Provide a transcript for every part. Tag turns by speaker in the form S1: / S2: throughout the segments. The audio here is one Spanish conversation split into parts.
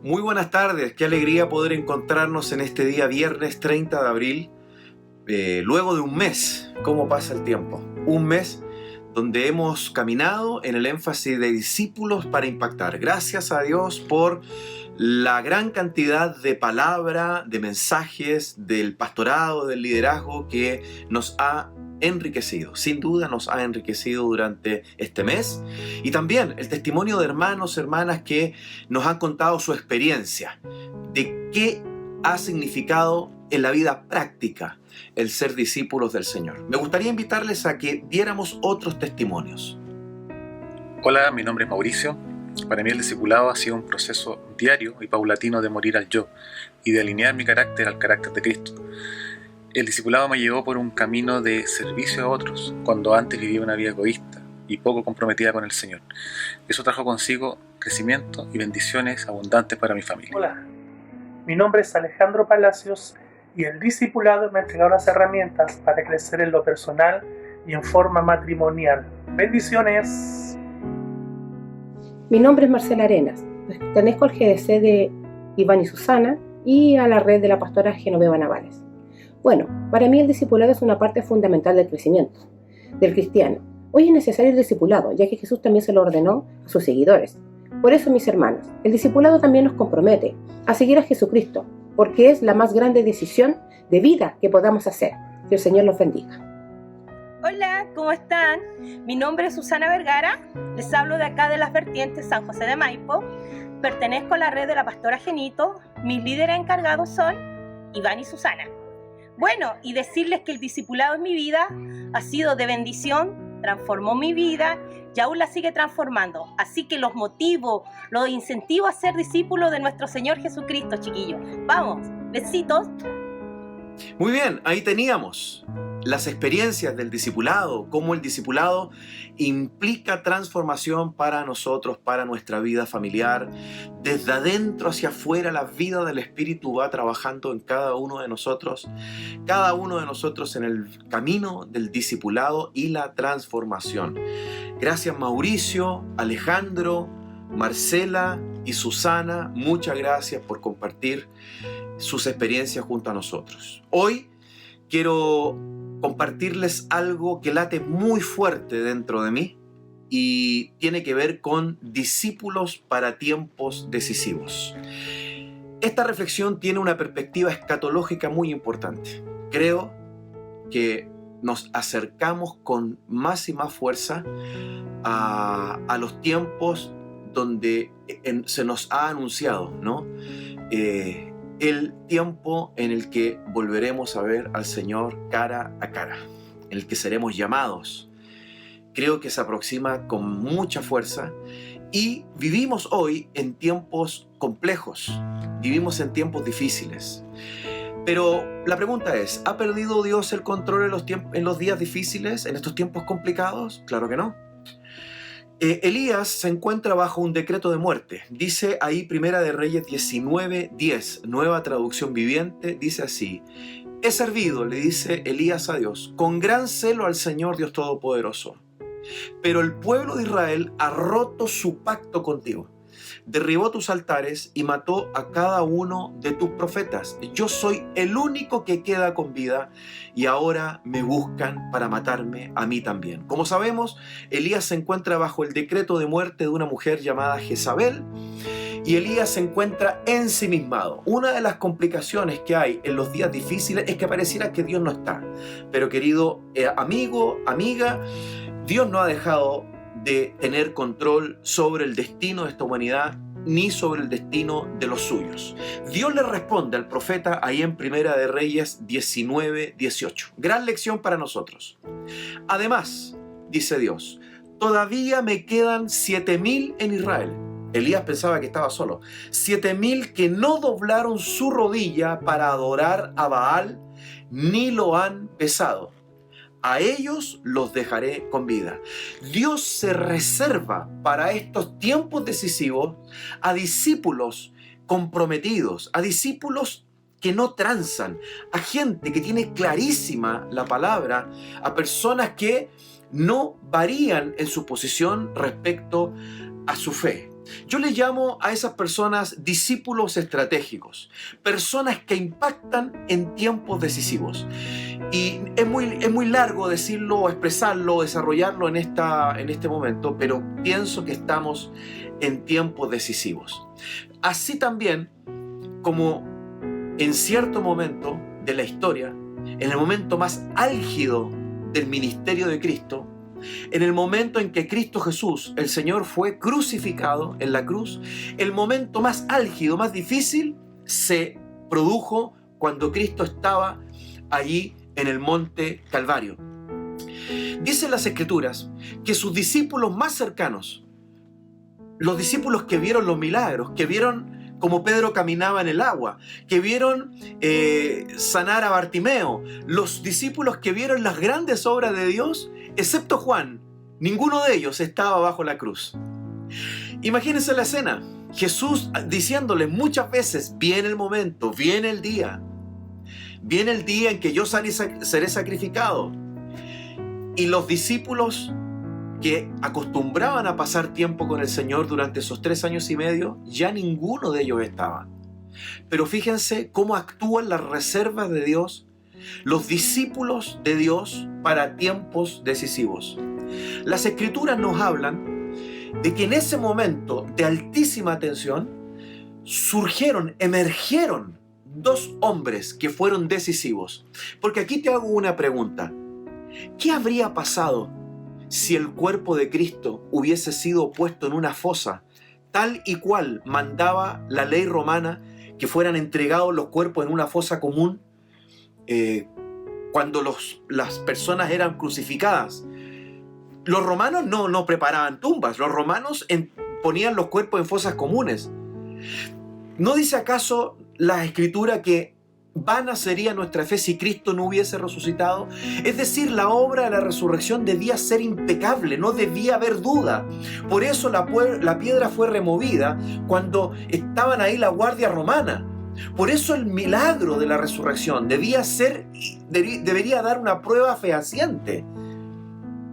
S1: Muy buenas tardes, qué alegría poder encontrarnos en este día viernes 30 de abril, luego de un mes. ¿Cómo pasa el tiempo? Un mes donde hemos caminado en el énfasis de discípulos para impactar. Gracias a Dios por la gran cantidad de palabra, de mensajes, del pastorado, del liderazgo que nos ha enriquecido. Sin duda nos ha enriquecido durante este mes. Y también el testimonio de hermanos, hermanas que nos han contado su experiencia de qué ha significado en la vida práctica el ser discípulos del Señor. Me gustaría invitarles a que viéramos otros testimonios.
S2: Hola, mi nombre es Mauricio. Para mí el discipulado ha sido un proceso diario y paulatino de morir al yo y de alinear mi carácter al carácter de Cristo. El discipulado me llevó por un camino de servicio a otros, cuando antes vivía una vida egoísta y poco comprometida con el Señor. Eso trajo consigo crecimiento y bendiciones abundantes para mi familia.
S3: Hola, mi nombre es Alejandro Palacios y el discipulado me ha entregado las herramientas para crecer en lo personal y en forma matrimonial. Bendiciones.
S4: Mi nombre es Marcela Arenas, pertenezco al GDC de Iván y Susana y a la red de la pastora Genoveva Navales. Bueno, para mí el discipulado es una parte fundamental del crecimiento del cristiano. Hoy es necesario el discipulado, ya que Jesús también se lo ordenó a sus seguidores. Por eso, mis hermanos, el discipulado también nos compromete a seguir a Jesucristo, porque es la más grande decisión de vida que podamos hacer. Que el Señor los bendiga.
S5: Hola, ¿cómo están? Mi nombre es Susana Vergara, les hablo de acá de las vertientes San José de Maipo, pertenezco a la red de la pastora Genito, mis líderes encargados son Iván y Susana. Bueno, y decirles que el discipulado en mi vida ha sido de bendición, transformó mi vida y aún la sigue transformando. Así que los motivo, los incentivo a ser discípulos de nuestro Señor Jesucristo, chiquillos. Vamos, besitos.
S1: Muy bien, ahí teníamos las experiencias del discipulado, cómo el discipulado implica transformación para nosotros, para nuestra vida familiar. Desde adentro hacia afuera, la vida del Espíritu va trabajando en cada uno de nosotros en el camino del discipulado y la transformación. Gracias Mauricio, Alejandro, Marcela y Susana, muchas gracias por compartir sus experiencias junto a nosotros. Hoy quiero compartirles algo que late muy fuerte dentro de mí y tiene que ver con discípulos para tiempos decisivos. Esta reflexión tiene una perspectiva escatológica muy importante. Creo que nos acercamos con más y más fuerza a los tiempos donde se nos ha anunciado, ¿no? El tiempo en el que volveremos a ver al Señor cara a cara, en el que seremos llamados. Creo que se aproxima con mucha fuerza y vivimos hoy en tiempos complejos, vivimos en tiempos difíciles. Pero la pregunta es, ¿ha perdido Dios el control en los días difíciles, en estos tiempos complicados? Claro que no. Elías se encuentra bajo un decreto de muerte. Dice ahí Primera de Reyes 19:10, nueva traducción viviente, dice así: he servido, le dice Elías a Dios, con gran celo al Señor Dios Todopoderoso. Pero el pueblo de Israel ha roto su pacto contigo. Derribó tus altares y mató a cada uno de tus profetas. Yo soy el único que queda con vida y ahora me buscan para matarme a mí también. Como sabemos, Elías se encuentra bajo el decreto de muerte de una mujer llamada Jezabel y Elías se encuentra ensimismado. Una de las complicaciones que hay en los días difíciles es que pareciera que Dios no está. Pero querido amigo, amiga, Dios no ha dejado de tener control sobre el destino de esta humanidad ni sobre el destino de los suyos. Dios le responde al profeta ahí en Primera de Reyes 19:18. Gran lección para nosotros. Además, dice Dios, todavía me quedan 7,000 en Israel. Elías pensaba que estaba solo. 7,000 que no doblaron su rodilla para adorar a Baal ni lo han besado. A ellos los dejaré con vida. Dios se reserva para estos tiempos decisivos a discípulos comprometidos, a discípulos que no transan, a gente que tiene clarísima la palabra, a personas que no varían en su posición respecto a su fe. Yo le llamo a esas personas discípulos estratégicos, personas que impactan en tiempos decisivos. Y es muy largo decirlo, o expresarlo, desarrollarlo en este momento, pero pienso que estamos en tiempos decisivos. Así también como en cierto momento de la historia, en el momento más álgido del ministerio de Cristo, en el momento en que Cristo Jesús, el Señor, fue crucificado en la cruz, el momento más álgido, más difícil, se produjo cuando Cristo estaba allí en el monte Calvario. Dicen las Escrituras que sus discípulos más cercanos, los discípulos que vieron los milagros, que vieron cómo Pedro caminaba en el agua, que vieron sanar a Bartimeo, los discípulos que vieron las grandes obras de Dios, excepto Juan, ninguno de ellos estaba bajo la cruz. Imagínense la escena, Jesús diciéndoles muchas veces, viene el momento, viene el día en que yo seré sacrificado. Y los discípulos que acostumbraban a pasar tiempo con el Señor durante esos 3 años y medio, ya ninguno de ellos estaba. Pero fíjense cómo actúan las reservas de Dios, los discípulos de Dios para tiempos decisivos. Las Escrituras nos hablan de que en ese momento de altísima tensión emergieron 2 hombres que fueron decisivos. Porque aquí te hago una pregunta. ¿Qué habría pasado si el cuerpo de Cristo hubiese sido puesto en una fosa, tal y cual mandaba la ley romana, que fueran entregados los cuerpos en una fosa común cuando las personas eran crucificadas? Los romanos no preparaban tumbas, los romanos ponían los cuerpos en fosas comunes. ¿No dice acaso la Escritura que vana sería nuestra fe si Cristo no hubiese resucitado? Es decir, la obra de la resurrección debía ser impecable, no debía haber duda. Por eso la piedra fue removida cuando estaban ahí la guardia romana. Por eso el milagro de la resurrección debería dar una prueba fehaciente.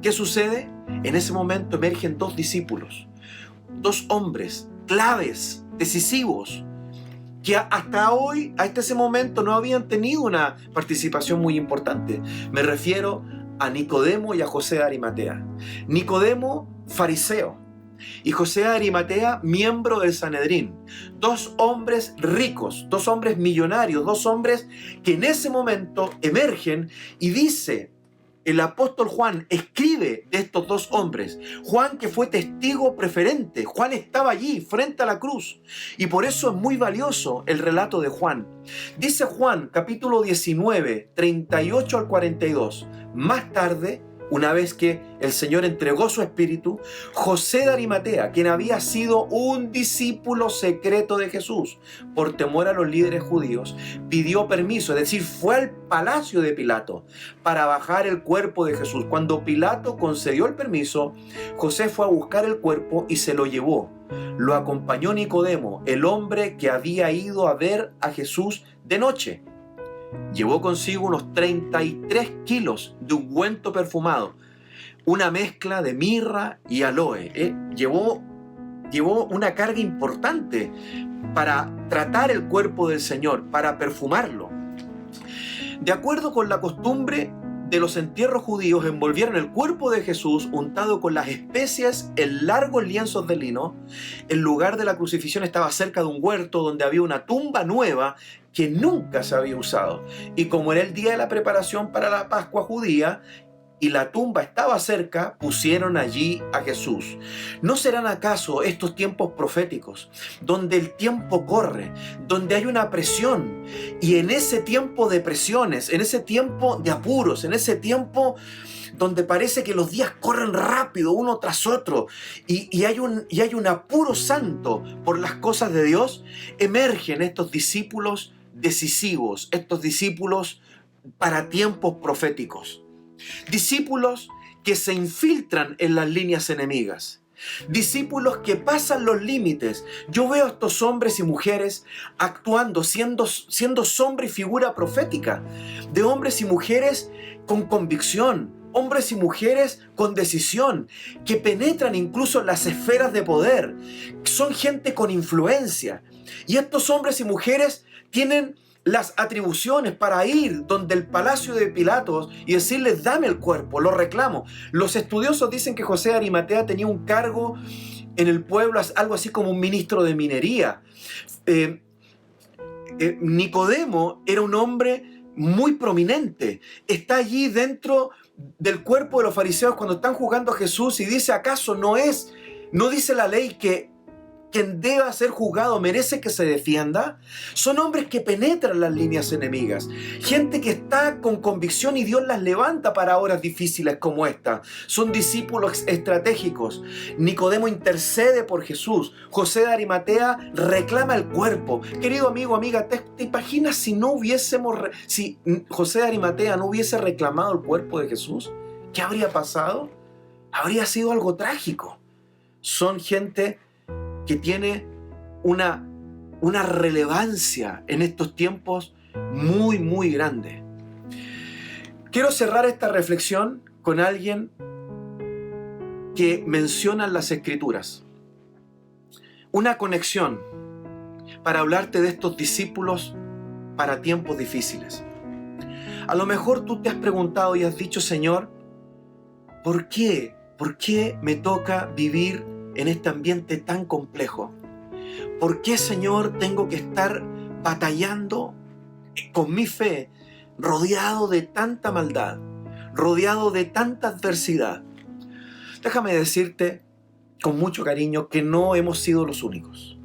S1: ¿Qué sucede? En ese momento emergen 2 discípulos, 2 hombres claves, decisivos, que hasta ese momento no habían tenido una participación muy importante. Me refiero a Nicodemo y a José de Arimatea. Nicodemo, fariseo, y José de Arimatea, miembro del Sanedrín. 2 hombres ricos, 2 hombres millonarios, 2 hombres que en ese momento emergen, y dice el apóstol Juan, escribe de estos 2 hombres. Juan, que fue testigo preferente, Juan estaba allí frente a la cruz, y por eso es muy valioso el relato de Juan. Dice Juan, capítulo 19, 38 al 42, más tarde, una vez que el Señor entregó su espíritu, José de Arimatea, quien había sido un discípulo secreto de Jesús, por temor a los líderes judíos, pidió permiso, es decir, fue al palacio de Pilato para bajar el cuerpo de Jesús. Cuando Pilato concedió el permiso, José fue a buscar el cuerpo y se lo llevó. Lo acompañó Nicodemo, el hombre que había ido a ver a Jesús de noche. Llevó consigo unos 33 kilos de ungüento perfumado, una mezcla de mirra y aloe. Llevó una carga importante para tratar el cuerpo del Señor, para perfumarlo. De acuerdo con la costumbre de los entierros judíos, envolvieron el cuerpo de Jesús untado con las especias en largos lienzos de lino. El lugar de la crucifixión estaba cerca de un huerto donde había una tumba nueva que nunca se había usado. Y como era el día de la preparación para la Pascua judía y la tumba estaba cerca, pusieron allí a Jesús. ¿No serán acaso estos tiempos proféticos, donde el tiempo corre, donde hay una presión? Y en ese tiempo de presiones, en ese tiempo de apuros, en ese tiempo donde parece que los días corren rápido uno tras otro y hay un apuro santo por las cosas de Dios, emergen estos discípulos decisivos, estos discípulos para tiempos proféticos. Discípulos que se infiltran en las líneas enemigas. Discípulos que pasan los límites. Yo veo a estos hombres y mujeres actuando, siendo sombra y figura profética, de hombres y mujeres con convicción, hombres y mujeres con decisión, que penetran incluso en las esferas de poder. Son gente con influencia. Y estos hombres y mujeres tienen las atribuciones para ir donde el palacio de Pilatos y decirles: dame el cuerpo, lo reclamo. Los estudiosos dicen que José de Arimatea tenía un cargo en el pueblo, algo así como un ministro de minería. Nicodemo era un hombre muy prominente. Está allí dentro del cuerpo de los fariseos cuando están juzgando a Jesús y dice: ¿acaso no dice la ley que quien deba ser juzgado merece que se defienda? Son hombres que penetran las líneas enemigas, gente que está con convicción y Dios las levanta para horas difíciles como esta. Son discípulos estratégicos. Nicodemo intercede por Jesús. José de Arimatea reclama el cuerpo. Querido amigo, amiga, ¿te imaginas si José de Arimatea no hubiese reclamado el cuerpo de Jesús? ¿Qué habría pasado? Habría sido algo trágico. Son gente que tiene una relevancia en estos tiempos muy, muy grande. Quiero cerrar esta reflexión con alguien que menciona en las Escrituras. Una conexión para hablarte de estos discípulos para tiempos difíciles. A lo mejor tú te has preguntado y has dicho: Señor, ¿por qué? ¿Por qué me toca vivir en este ambiente tan complejo? ¿Por qué, Señor, tengo que estar batallando con mi fe, rodeado de tanta maldad, rodeado de tanta adversidad? Déjame decirte con mucho cariño que no hemos sido los únicos.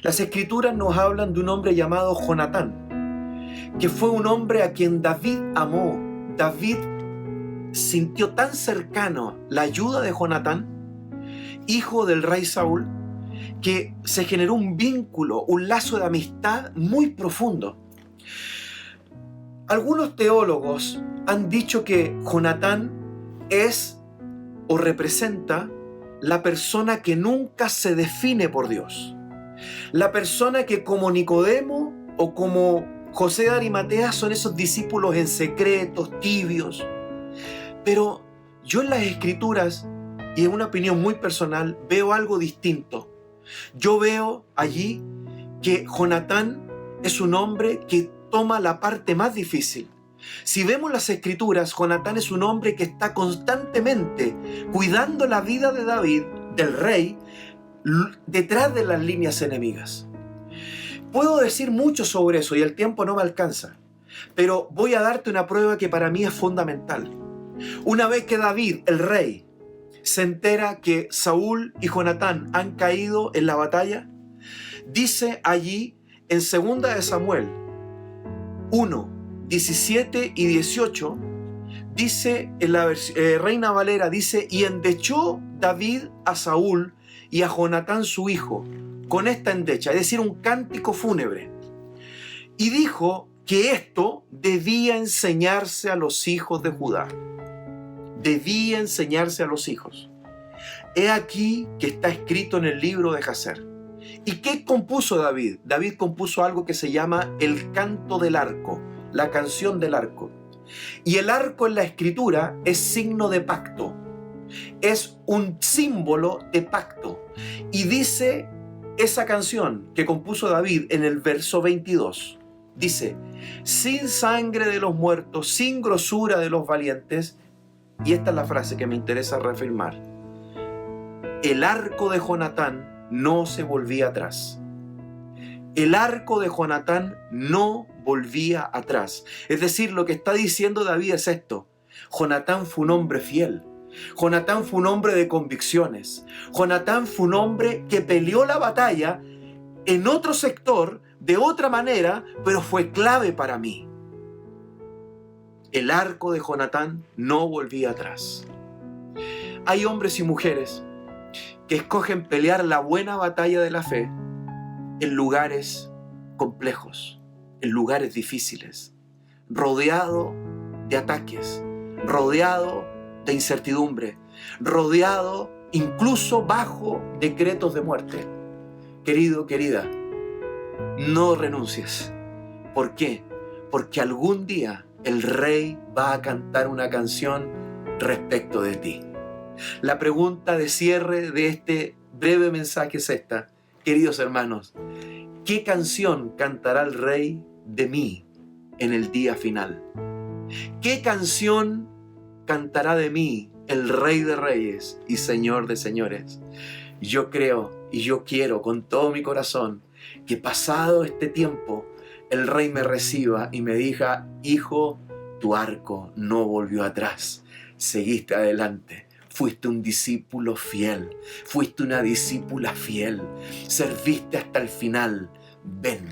S1: Las Escrituras nos hablan de un hombre llamado Jonatán, que fue un hombre a quien David amó. David sintió tan cercano la ayuda de Jonatán, hijo del rey Saúl, que se generó un vínculo, un lazo de amistad muy profundo. Algunos teólogos han dicho que Jonatán es o representa la persona que nunca se define por Dios. La persona que, como Nicodemo o como José de Arimatea, son esos discípulos en secretos, tibios. Pero yo en las Escrituras, y en una opinión muy personal, veo algo distinto. Yo veo allí que Jonatán es un hombre que toma la parte más difícil. Si vemos las Escrituras, Jonatán es un hombre que está constantemente cuidando la vida de David, del rey, detrás de las líneas enemigas. Puedo decir mucho sobre eso y el tiempo no me alcanza, pero voy a darte una prueba que para mí es fundamental. Una vez que David, el rey, se entera que Saúl y Jonatán han caído en la batalla, dice allí en 2 de Samuel 1, 17 y 18, dice en la Reina Valera, dice: y endechó David a Saúl y a Jonatán su hijo con esta endecha, es decir, un cántico fúnebre, y dijo que esto debía enseñarse a los hijos de Judá. Debía enseñarse a los hijos. He aquí que está escrito en el libro de Jacer. ¿Y qué compuso David? David compuso algo que se llama el canto del arco, la canción del arco. Y el arco en la Escritura es signo de pacto. Es un símbolo de pacto. Y dice esa canción que compuso David en el verso 22. Dice: sin sangre de los muertos, sin grosura de los valientes. Y esta es la frase que me interesa reafirmar: el arco de Jonatán no se volvía atrás. El arco de Jonatán no volvía atrás. Es decir, lo que está diciendo David es esto: Jonatán fue un hombre fiel. Jonatán fue un hombre de convicciones. Jonatán fue un hombre que peleó la batalla en otro sector, de otra manera, pero fue clave para mí. El arco de Jonatán no volvía atrás. Hay hombres y mujeres que escogen pelear la buena batalla de la fe en lugares complejos, en lugares difíciles, rodeado de ataques, rodeado de incertidumbre, rodeado incluso bajo decretos de muerte. Querido, querida, no renuncies. ¿Por qué? Porque algún día el Rey va a cantar una canción respecto de ti. La pregunta de cierre de este breve mensaje es esta. Queridos hermanos, ¿qué canción cantará el Rey de mí en el día final? ¿Qué canción cantará de mí el Rey de Reyes y Señor de Señores? Yo creo y yo quiero con todo mi corazón que pasado este tiempo el Rey me reciba y me diga: hijo, tu arco no volvió atrás, seguiste adelante, fuiste un discípulo fiel, fuiste una discípula fiel, serviste hasta el final, ven,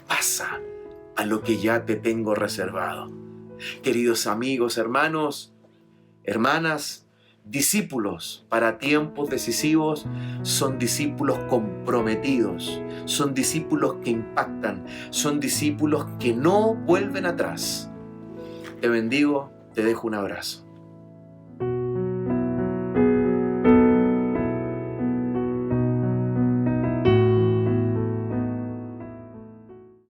S1: pasa a lo que ya te tengo reservado. Queridos amigos, hermanos, hermanas, discípulos para tiempos decisivos son discípulos comprometidos, son discípulos que impactan, son discípulos que no vuelven atrás. Te bendigo, te dejo un abrazo.